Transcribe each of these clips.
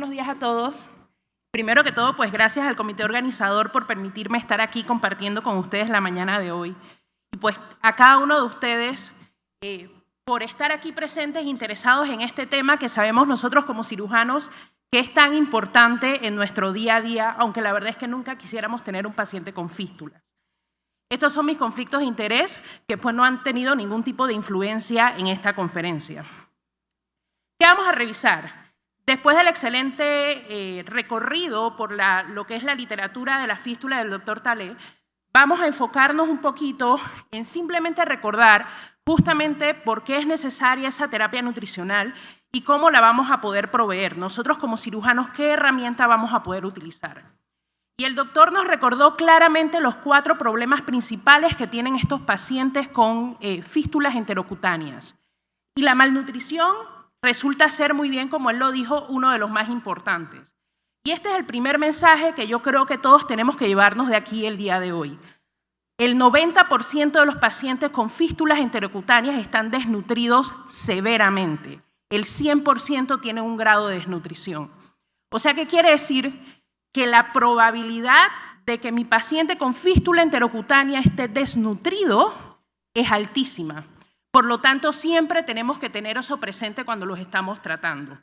buenos días a todos. Primero que todo, pues gracias al comité organizador por permitirme estar aquí compartiendo con ustedes la mañana de hoy. Y pues a cada uno de ustedes por estar aquí presentes, interesados en este tema que sabemos nosotros como cirujanos que es tan importante en nuestro día a día, aunque la verdad es que nunca quisiéramos tener un paciente con fístulas. Estos son mis conflictos de interés que pues no han tenido ningún tipo de influencia en esta conferencia. ¿Qué vamos a revisar? Después del excelente recorrido por lo que es la literatura de la fístula del doctor Talé, vamos a enfocarnos un poquito en simplemente recordar justamente por qué es necesaria esa terapia nutricional y cómo la vamos a poder proveer. Nosotros como cirujanos, ¿qué herramienta vamos a poder utilizar? Y el doctor nos recordó claramente los 4 problemas principales que tienen estos pacientes con fístulas enterocutáneas. Y la malnutrición resulta ser muy bien, como él lo dijo, uno de los más importantes. Y este es el primer mensaje que yo creo que todos tenemos que llevarnos de aquí el día de hoy. El 90% de los pacientes con fístulas enterocutáneas están desnutridos severamente. El 100% tienen un grado de desnutrición. O sea, ¿qué quiere decir? Que la probabilidad de que mi paciente con fístula enterocutánea esté desnutrido es altísima. Por lo tanto, siempre tenemos que tener eso presente cuando los estamos tratando.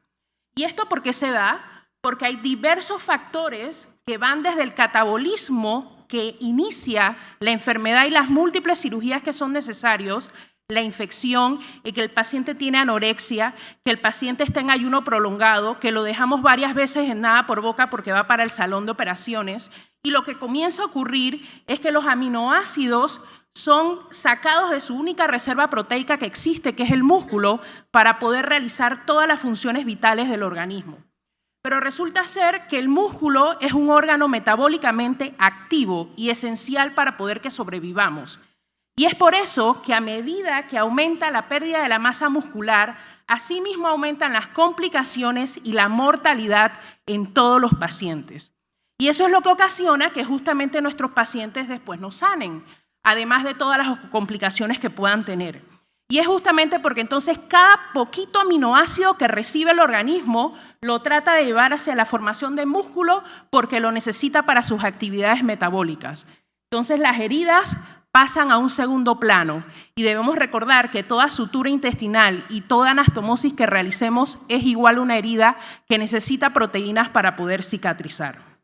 ¿Y esto por qué se da? Porque hay diversos factores que van desde el catabolismo que inicia la enfermedad y las múltiples cirugías que son necesarios, la infección, que el paciente tiene anorexia, que el paciente está en ayuno prolongado, que lo dejamos varias veces en nada por boca porque va para el salón de operaciones. Y lo que comienza a ocurrir es que los aminoácidos son sacados de su única reserva proteica que existe, que es el músculo, para poder realizar todas las funciones vitales del organismo. Pero resulta ser que el músculo es un órgano metabólicamente activo y esencial para poder que sobrevivamos. Y es por eso que a medida que aumenta la pérdida de la masa muscular, asimismo aumentan las complicaciones y la mortalidad en todos los pacientes. Y eso es lo que ocasiona que justamente nuestros pacientes después no sanen, además de todas las complicaciones que puedan tener. Y es justamente porque entonces cada poquito aminoácido que recibe el organismo lo trata de llevar hacia la formación de músculo porque lo necesita para sus actividades metabólicas. Entonces las heridas pasan a un segundo plano y debemos recordar que toda sutura intestinal y toda anastomosis que realicemos es igual a una herida que necesita proteínas para poder cicatrizar.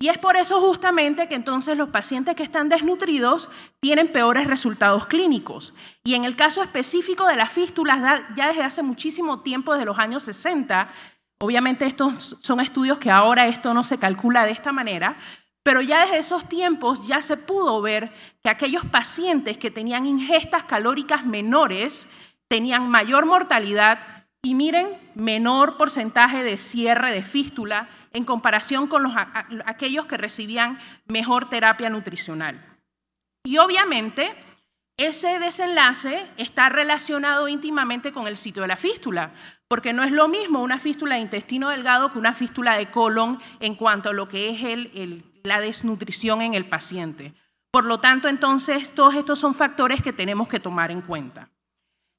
Y es por eso justamente que entonces los pacientes que están desnutridos tienen peores resultados clínicos. Y en el caso específico de las fístulas, ya desde hace muchísimo tiempo, desde los años 60, obviamente estos son estudios que ahora esto no se calcula de esta manera, pero ya desde esos tiempos ya se pudo ver que aquellos pacientes que tenían ingestas calóricas menores tenían mayor mortalidad y miren, menor porcentaje de cierre de fístula en comparación con aquellos que recibían mejor terapia nutricional. Y obviamente ese desenlace está relacionado íntimamente con el sitio de la fístula, porque no es lo mismo una fístula de intestino delgado que una fístula de colon en cuanto a lo que es la desnutrición en el paciente. Por lo tanto, entonces, todos estos son factores que tenemos que tomar en cuenta.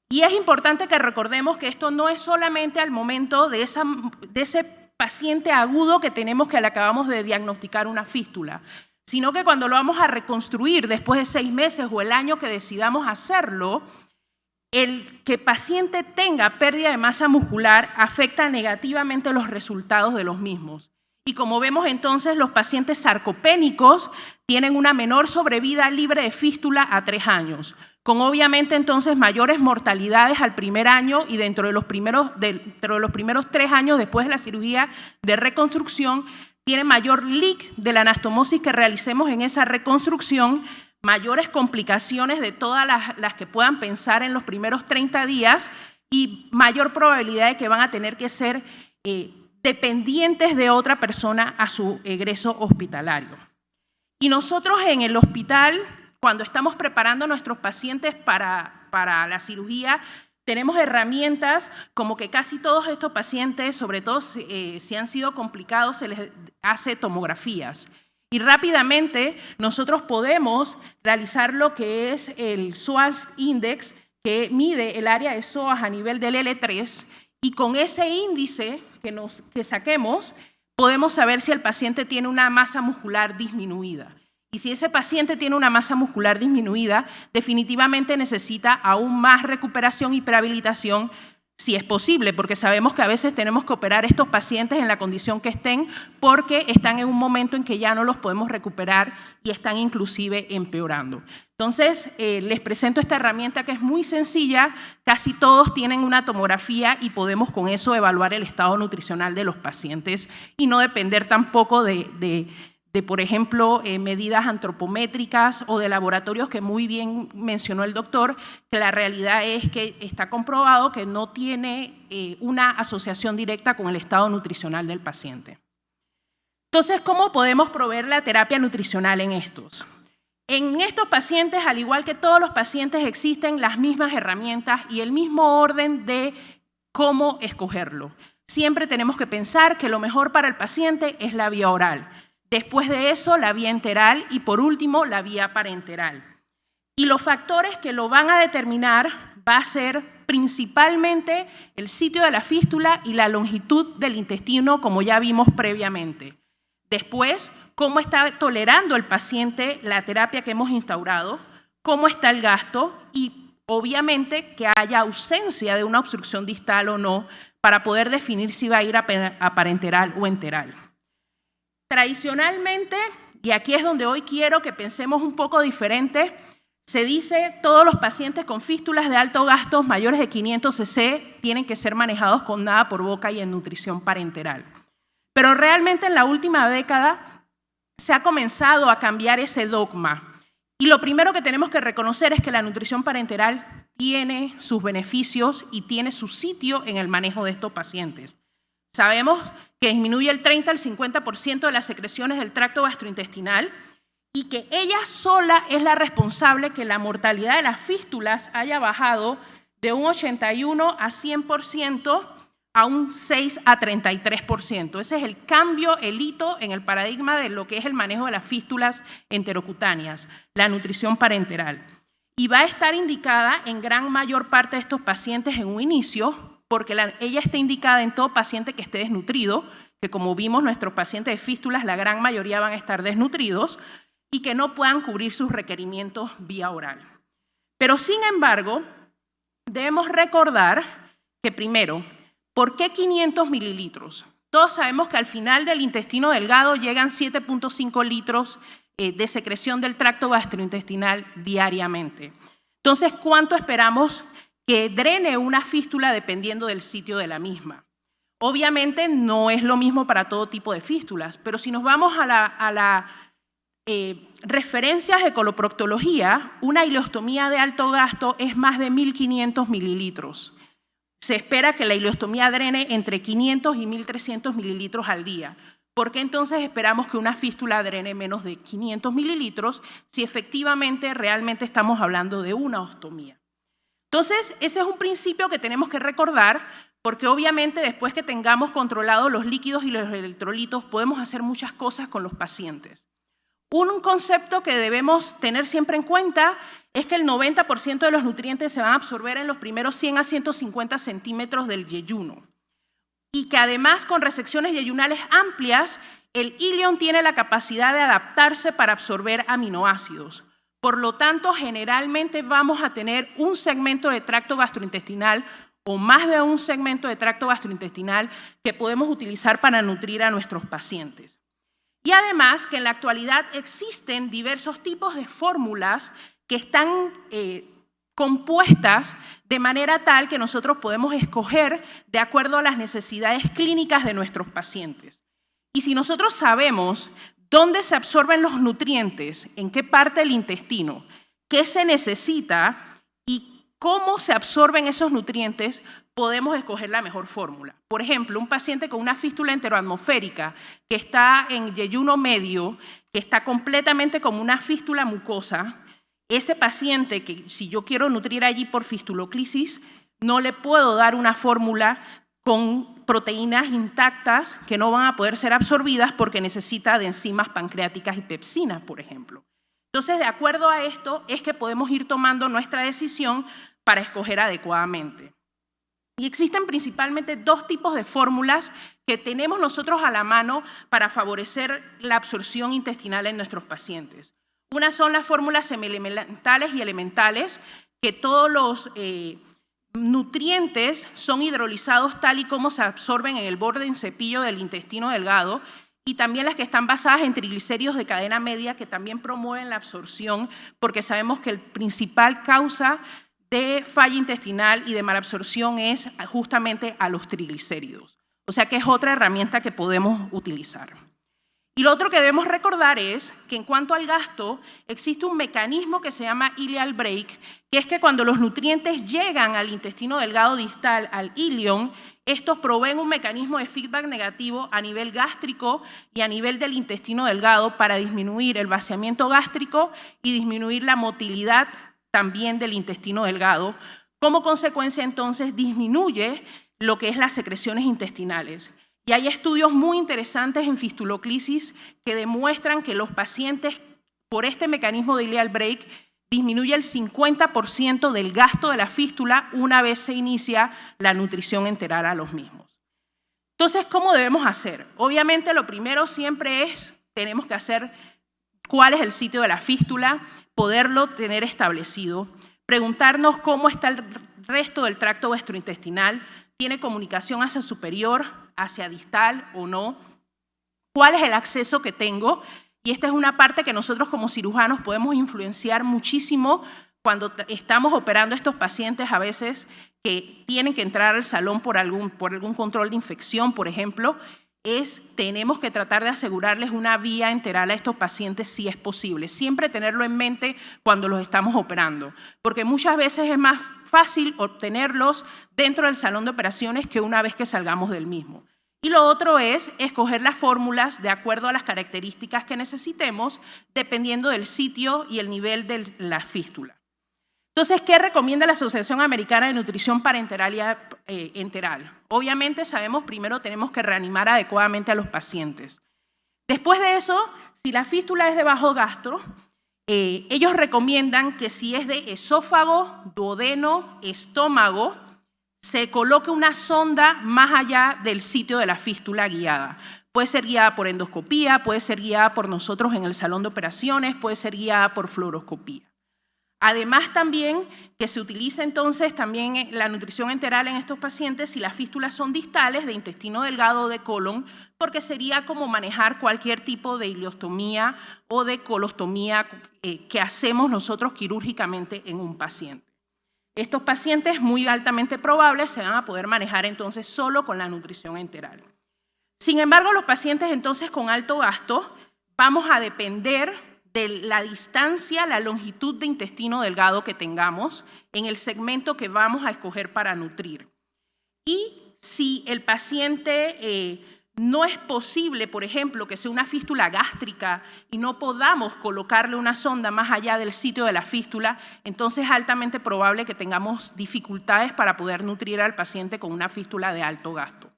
Y es importante que recordemos que esto no es solamente al momento de ese paciente agudo que tenemos que le acabamos de diagnosticar una fístula, sino que cuando lo vamos a reconstruir después de 6 meses o el año que decidamos hacerlo, el que el paciente tenga pérdida de masa muscular afecta negativamente los resultados de los mismos. Y como vemos entonces, los pacientes sarcopénicos tienen una menor sobrevida libre de fístula a 3 años, con obviamente entonces mayores mortalidades al primer año y dentro de los primeros 3 años después de la cirugía de reconstrucción, tiene mayor leak de la anastomosis que realicemos en esa reconstrucción, mayores complicaciones de todas las que puedan pensar en los primeros 30 días y mayor probabilidad de que van a tener que ser dependientes de otra persona a su egreso hospitalario. Y nosotros en el hospital, cuando estamos preparando a nuestros pacientes para la cirugía, tenemos herramientas como que casi todos estos pacientes, sobre todo si han sido complicados, se les hace tomografías. Y rápidamente nosotros podemos realizar lo que es el psoas index, que mide el área de psoas a nivel del L3 Y con ese índice que saquemos, podemos saber si el paciente tiene una masa muscular disminuida. Y si ese paciente tiene una masa muscular disminuida, definitivamente necesita aún más recuperación y prehabilitación si es posible, porque sabemos que a veces tenemos que operar a estos pacientes en la condición que estén porque están en un momento en que ya no los podemos recuperar y están inclusive empeorando. Entonces, les presento esta herramienta que es muy sencilla, casi todos tienen una tomografía y podemos con eso evaluar el estado nutricional de los pacientes y no depender tampoco de por ejemplo, medidas antropométricas o de laboratorios que muy bien mencionó el doctor, que la realidad es que está comprobado que no tiene una asociación directa con el estado nutricional del paciente. Entonces, ¿cómo podemos proveer la terapia nutricional en estos? En estos pacientes, al igual que todos los pacientes, existen las mismas herramientas y el mismo orden de cómo escogerlo. Siempre tenemos que pensar que lo mejor para el paciente es la vía oral. Después de eso, la vía enteral y, por último, la vía parenteral. Y los factores que lo van a determinar va a ser principalmente el sitio de la fístula y la longitud del intestino, como ya vimos previamente. Después, cómo está tolerando el paciente la terapia que hemos instaurado, cómo está el gasto y, obviamente, que haya ausencia de una obstrucción distal o no para poder definir si va a ir a parenteral o enteral. Tradicionalmente, y aquí es donde hoy quiero que pensemos un poco diferente, se dice todos los pacientes con fístulas de alto gasto mayores de 500 cc tienen que ser manejados con nada por boca y en nutrición parenteral. Pero realmente en la última década se ha comenzado a cambiar ese dogma. Y lo primero que tenemos que reconocer es que la nutrición parenteral tiene sus beneficios y tiene su sitio en el manejo de estos pacientes. Sabemos que disminuye el 30 al 50% de las secreciones del tracto gastrointestinal y que ella sola es la responsable que la mortalidad de las fístulas haya bajado de un 81 a 100% a un 6 a 33%. Ese es el cambio, el hito en el paradigma de lo que es el manejo de las fístulas enterocutáneas, la nutrición parenteral. Y va a estar indicada en gran mayor parte de estos pacientes en un inicio, porque ella está indicada en todo paciente que esté desnutrido, que como vimos nuestros pacientes de fístulas, la gran mayoría van a estar desnutridos y que no puedan cubrir sus requerimientos vía oral. Pero sin embargo, debemos recordar que primero, ¿por qué 500 mililitros? Todos sabemos que al final del intestino delgado llegan 7.5 litros de secreción del tracto gastrointestinal diariamente. Entonces, ¿cuánto esperamos que drene una fístula dependiendo del sitio de la misma? Obviamente no es lo mismo para todo tipo de fístulas, pero si nos vamos a las referencias de coloproctología, una ileostomía de alto gasto es más de 1.500 mililitros. Se espera que la ileostomía drene entre 500 y 1.300 mililitros al día. ¿Por qué entonces esperamos que una fístula drene menos de 500 mililitros si efectivamente realmente estamos hablando de una ostomía? Entonces, ese es un principio que tenemos que recordar porque obviamente después que tengamos controlados los líquidos y los electrolitos podemos hacer muchas cosas con los pacientes. Un concepto que debemos tener siempre en cuenta es que el 90% de los nutrientes se van a absorber en los primeros 100 a 150 centímetros del yeyuno. Y que además con resecciones yeyunales amplias, el íleon tiene la capacidad de adaptarse para absorber aminoácidos. Por lo tanto, generalmente vamos a tener un segmento de tracto gastrointestinal o más de un segmento de tracto gastrointestinal que podemos utilizar para nutrir a nuestros pacientes. Y además que en la actualidad existen diversos tipos de fórmulas que están compuestas de manera tal que nosotros podemos escoger de acuerdo a las necesidades clínicas de nuestros pacientes. Y si nosotros sabemos dónde se absorben los nutrientes, en qué parte del intestino, qué se necesita y cómo se absorben esos nutrientes, podemos escoger la mejor fórmula. Por ejemplo, un paciente con una fístula enteroatmosférica que está en yeyuno medio, que está completamente como una fístula mucosa, ese paciente que si yo quiero nutrir allí por fistuloclisis, no le puedo dar una fórmula con proteínas intactas que no van a poder ser absorbidas porque necesita de enzimas pancreáticas y pepsinas, por ejemplo. Entonces, de acuerdo a esto, es que podemos ir tomando nuestra decisión para escoger adecuadamente. Y existen principalmente dos tipos de fórmulas que tenemos nosotros a la mano para favorecer la absorción intestinal en nuestros pacientes. Una son las fórmulas semielementales y elementales, que todos los nutrientes son hidrolizados tal y como se absorben en el borde en cepillo del intestino delgado, y también las que están basadas en triglicéridos de cadena media, que también promueven la absorción, porque sabemos que el principal causa de falla intestinal y de malabsorción es justamente a los triglicéridos. O sea que es otra herramienta que podemos utilizar. Y lo otro que debemos recordar es que en cuanto al gasto, existe un mecanismo que se llama ileal break, que es que cuando los nutrientes llegan al intestino delgado distal, al ilion, estos proveen un mecanismo de feedback negativo a nivel gástrico y a nivel del intestino delgado para disminuir el vaciamiento gástrico y disminuir la motilidad también del intestino delgado. Como consecuencia, entonces, disminuye lo que es las secreciones intestinales. Y hay estudios muy interesantes en fistuloclisis que demuestran que los pacientes, por este mecanismo de ileal break, disminuye el 50% del gasto de la fístula una vez se inicia la nutrición enteral a los mismos. Entonces, ¿cómo debemos hacer? Obviamente, lo primero siempre es, tenemos que hacer cuál es el sitio de la fístula, poderlo tener establecido, preguntarnos cómo está el resto del tracto gastrointestinal, tiene comunicación hacia superior, hacia distal o no, cuál es el acceso que tengo, y esta es una parte que nosotros como cirujanos podemos influenciar muchísimo cuando estamos operando a estos pacientes a veces que tienen que entrar al salón por algún control de infección, por ejemplo, tenemos que tratar de asegurarles una vía enteral a estos pacientes si es posible. Siempre tenerlo en mente cuando los estamos operando, porque muchas veces es más fácil obtenerlos dentro del salón de operaciones que una vez que salgamos del mismo. Y lo otro es escoger las fórmulas de acuerdo a las características que necesitemos, dependiendo del sitio y el nivel de la fístula. Entonces, ¿qué recomienda la Asociación Americana de Nutrición Parenteral y enteral? Obviamente sabemos primero tenemos que reanimar adecuadamente a los pacientes. Después de eso, si la fístula es de bajo gastro, ellos recomiendan que si es de esófago, duodeno, estómago, se coloque una sonda más allá del sitio de la fístula guiada. Puede ser guiada por endoscopía, puede ser guiada por nosotros en el salón de operaciones, puede ser guiada por fluoroscopía. Además también que se utiliza entonces también la nutrición enteral en estos pacientes si las fístulas son distales de intestino delgado o de colon, porque sería como manejar cualquier tipo de ileostomía o de colostomía que hacemos nosotros quirúrgicamente en un paciente. Estos pacientes muy altamente probables se van a poder manejar entonces solo con la nutrición enteral. Sin embargo, los pacientes entonces con alto gasto vamos a depender de la distancia, la longitud de intestino delgado que tengamos en el segmento que vamos a escoger para nutrir. Y si el paciente no es posible, por ejemplo, que sea una fístula gástrica y no podamos colocarle una sonda más allá del sitio de la fístula, entonces es altamente probable que tengamos dificultades para poder nutrir al paciente con una fístula de alto gasto.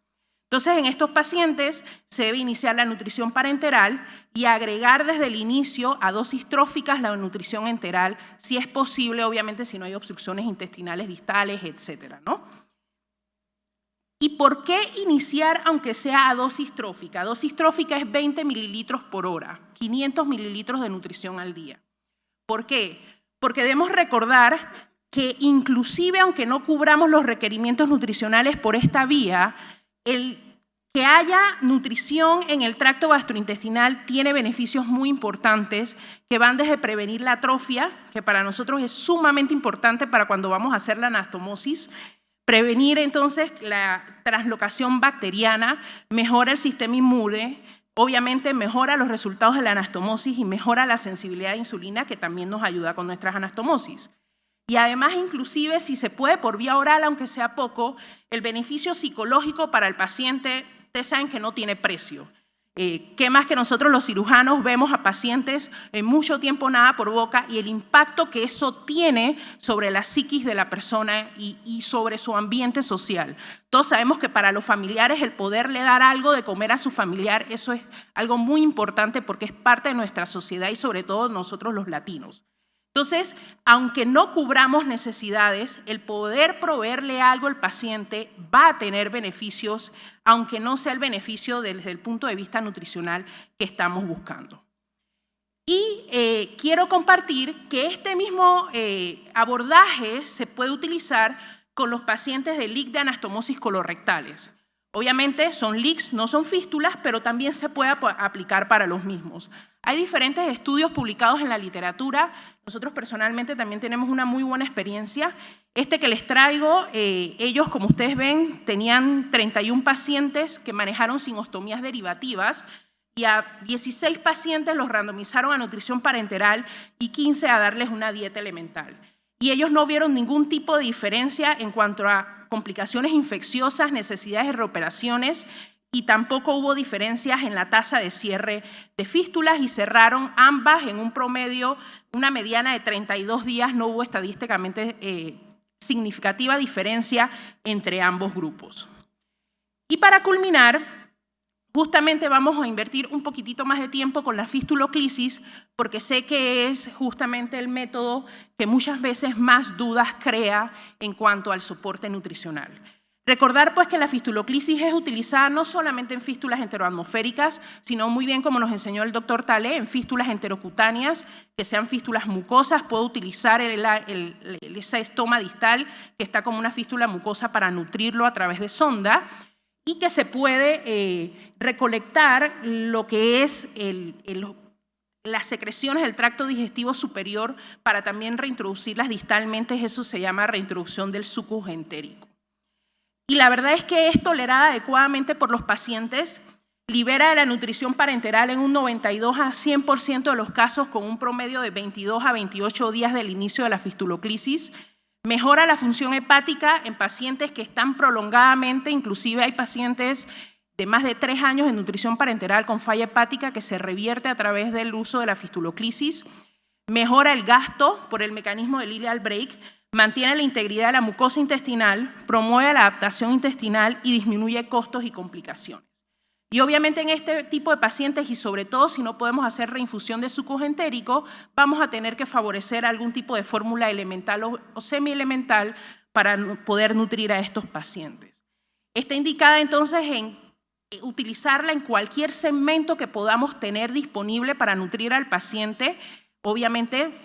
Entonces, en estos pacientes se debe iniciar la nutrición parenteral y agregar desde el inicio a dosis tróficas la nutrición enteral, si es posible, obviamente, si no hay obstrucciones intestinales distales, etcétera, ¿no? ¿Y por qué iniciar aunque sea a dosis trófica? Dosis trófica es 20 mililitros por hora, 500 mililitros de nutrición al día. ¿Por qué? Porque debemos recordar que inclusive aunque no cubramos los requerimientos nutricionales por esta vía, el que haya nutrición en el tracto gastrointestinal tiene beneficios muy importantes que van desde prevenir la atrofia, que para nosotros es sumamente importante para cuando vamos a hacer la anastomosis, prevenir entonces la translocación bacteriana, mejora el sistema inmune, obviamente mejora los resultados de la anastomosis y mejora la sensibilidad a insulina, que también nos ayuda con nuestras anastomosis. Y además, inclusive, si se puede por vía oral, aunque sea poco, el beneficio psicológico para el paciente, ustedes saben que no tiene precio. ¿Qué más que nosotros los cirujanos vemos a pacientes en mucho tiempo nada por boca y el impacto que eso tiene sobre la psiquis de la persona y sobre su ambiente social? Todos sabemos que para los familiares el poderle dar algo de comer a su familiar, eso es algo muy importante porque es parte de nuestra sociedad y sobre todo nosotros los latinos. Entonces, aunque no cubramos necesidades, el poder proveerle algo al paciente va a tener beneficios, aunque no sea el beneficio desde el punto de vista nutricional que estamos buscando. Y quiero compartir que este mismo abordaje se puede utilizar con los pacientes de leak de anastomosis colorectales. Obviamente son leaks, no son fístulas, pero también se puede aplicar para los mismos. Hay diferentes estudios publicados en la literatura. Nosotros personalmente también tenemos una muy buena experiencia. Este que les traigo, ellos, como ustedes ven, tenían 31 pacientes que manejaron sinostomías derivativas y a 16 pacientes los randomizaron a nutrición parenteral y 15 a darles una dieta elemental. Y ellos no vieron ningún tipo de diferencia en cuanto a complicaciones infecciosas, necesidades de reoperaciones, y tampoco hubo diferencias en la tasa de cierre de fístulas y cerraron ambas en un promedio, una mediana de 32 días, no hubo estadísticamente significativa diferencia entre ambos grupos. Y para culminar, justamente vamos a invertir un poquitito más de tiempo con la fistuloclisis porque sé que es justamente el método que muchas veces más dudas crea en cuanto al soporte nutricional. Recordar pues que la fistuloclisis es utilizada no solamente en fístulas enteroatmosféricas, sino muy bien como nos enseñó el doctor Talé, en fístulas enterocutáneas, que sean fístulas mucosas. Puedo utilizar ese estoma distal que está como una fístula mucosa para nutrirlo a través de sonda y que se puede recolectar lo que es las secreciones del tracto digestivo superior para también reintroducirlas distalmente. Eso se llama reintroducción del sucus entérico. Y la verdad es que es tolerada adecuadamente por los pacientes, libera de la nutrición parenteral en un 92 a 100% de los casos con un promedio de 22 a 28 días del inicio de la fistuloclisis, mejora la función hepática en pacientes que están prolongadamente, inclusive hay pacientes de más de 3 años en nutrición parenteral con falla hepática que se revierte a través del uso de la fistuloclisis, mejora el gasto por el mecanismo del ileal break, mantiene la integridad de la mucosa intestinal, promueve la adaptación intestinal y disminuye costos y complicaciones. Y obviamente en este tipo de pacientes, y sobre todo si no podemos hacer reinfusión de sucus entérico, vamos a tener que favorecer algún tipo de fórmula elemental o semielemental para poder nutrir a estos pacientes. Está indicada entonces en utilizarla en cualquier segmento que podamos tener disponible para nutrir al paciente. Obviamente,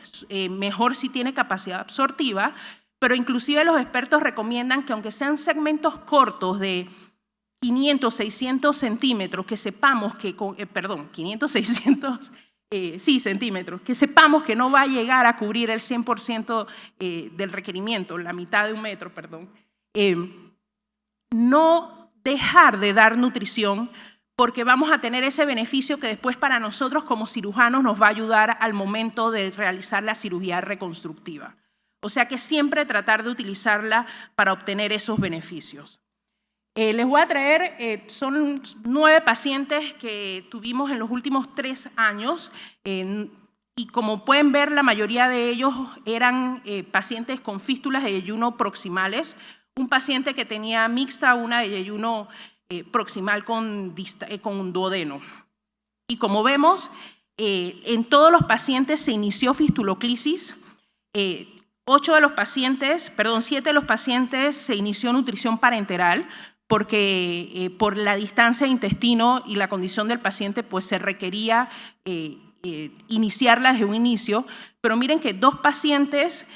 mejor si tiene capacidad absortiva, pero inclusive los expertos recomiendan que aunque sean segmentos cortos de 500, 600 centímetros, que sepamos que, 500, 600 centímetros, que sepamos que no va a llegar a cubrir el 100% del requerimiento, la mitad de un metro, no dejar de dar nutrición, porque vamos a tener ese beneficio que después para nosotros como cirujanos nos va a ayudar al momento de realizar la cirugía reconstructiva. O sea que siempre tratar de utilizarla para obtener esos beneficios. Les voy a traer, son 9 pacientes que tuvimos en los últimos 3 años y como pueden ver la mayoría de ellos eran pacientes con fístulas de yeyuno proximales, un paciente que tenía mixta, una de yeyuno proximal con duodeno. Y como vemos, en todos los pacientes se inició fistuloclisis, 7 de los pacientes se inició nutrición parenteral porque por la distancia de intestino y la condición del paciente pues se requería iniciarla desde un inicio, pero miren que 2 pacientes,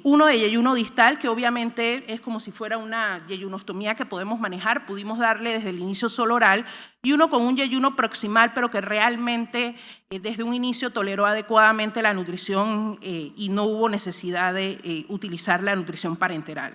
uno de yeyuno distal, que obviamente es como si fuera una yeyunostomía que podemos manejar, pudimos darle desde el inicio solo oral, y uno con un yeyuno proximal, pero que realmente desde un inicio toleró adecuadamente la nutrición y no hubo necesidad de utilizar la nutrición parenteral.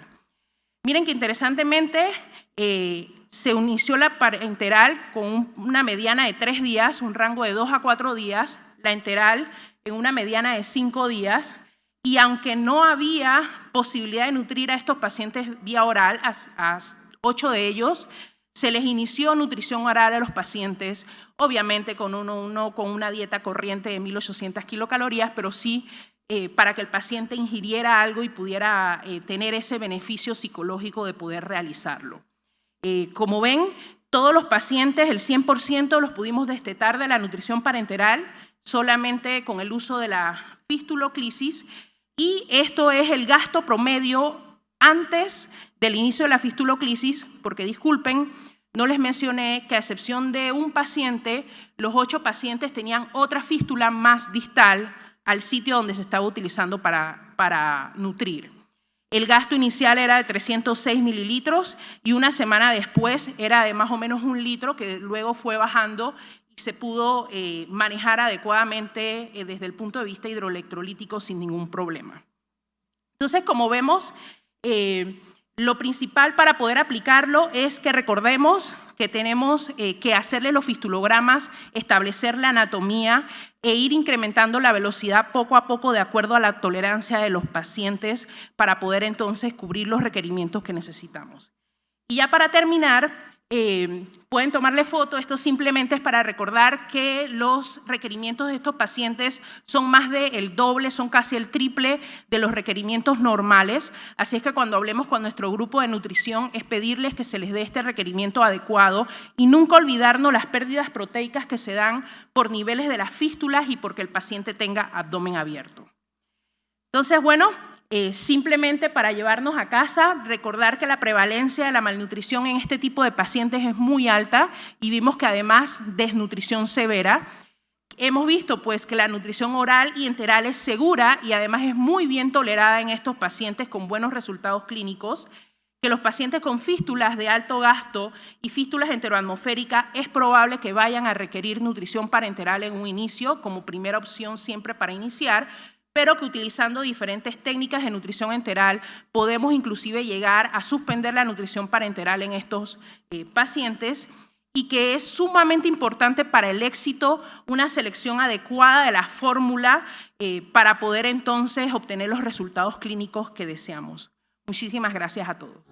Miren que interesantemente se inició la parenteral con una mediana de 3 días, un rango de 2 a 4 días, la enteral en una mediana de 5 días, y aunque no había posibilidad de nutrir a estos pacientes vía oral, a 8 de ellos se les inició nutrición oral a los pacientes, obviamente con con una dieta corriente de 1.800 kilocalorías, pero sí para que el paciente ingiriera algo y pudiera tener ese beneficio psicológico de poder realizarlo. Como ven, todos los pacientes, el 100% los pudimos destetar de la nutrición parenteral solamente con el uso de la fistuloclisis, y esto es el gasto promedio antes del inicio de la fistuloclisis, porque disculpen, no les mencioné que a excepción de un paciente, los 8 pacientes tenían otra fístula más distal al sitio donde se estaba utilizando para nutrir. El gasto inicial era de 306 mililitros y una semana después era de más o menos 1 litro, que luego fue bajando y se pudo manejar adecuadamente desde el punto de vista hidroelectrolítico sin ningún problema. Entonces, como vemos, lo principal para poder aplicarlo es que recordemos que tenemos que hacerle los fistulogramas, establecer la anatomía e ir incrementando la velocidad poco a poco de acuerdo a la tolerancia de los pacientes para poder entonces cubrir los requerimientos que necesitamos. Y ya para terminar, pueden tomarle foto, esto simplemente es para recordar que los requerimientos de estos pacientes son más del doble, son casi el triple de los requerimientos normales, así es que cuando hablemos con nuestro grupo de nutrición es pedirles que se les dé este requerimiento adecuado y nunca olvidarnos las pérdidas proteicas que se dan por niveles de las fístulas y porque el paciente tenga abdomen abierto. Entonces, bueno, simplemente para llevarnos a casa, recordar que la prevalencia de la malnutrición en este tipo de pacientes es muy alta y vimos que además desnutrición severa. Hemos visto pues que la nutrición oral y enteral es segura y además es muy bien tolerada en estos pacientes con buenos resultados clínicos, que los pacientes con fístulas de alto gasto y fístulas enteroatmosféricas es probable que vayan a requerir nutrición parenteral en un inicio como primera opción siempre para iniciar, pero que utilizando diferentes técnicas de nutrición enteral podemos inclusive llegar a suspender la nutrición parenteral en estos pacientes y que es sumamente importante para el éxito una selección adecuada de la fórmula para poder entonces obtener los resultados clínicos que deseamos. Muchísimas gracias a todos.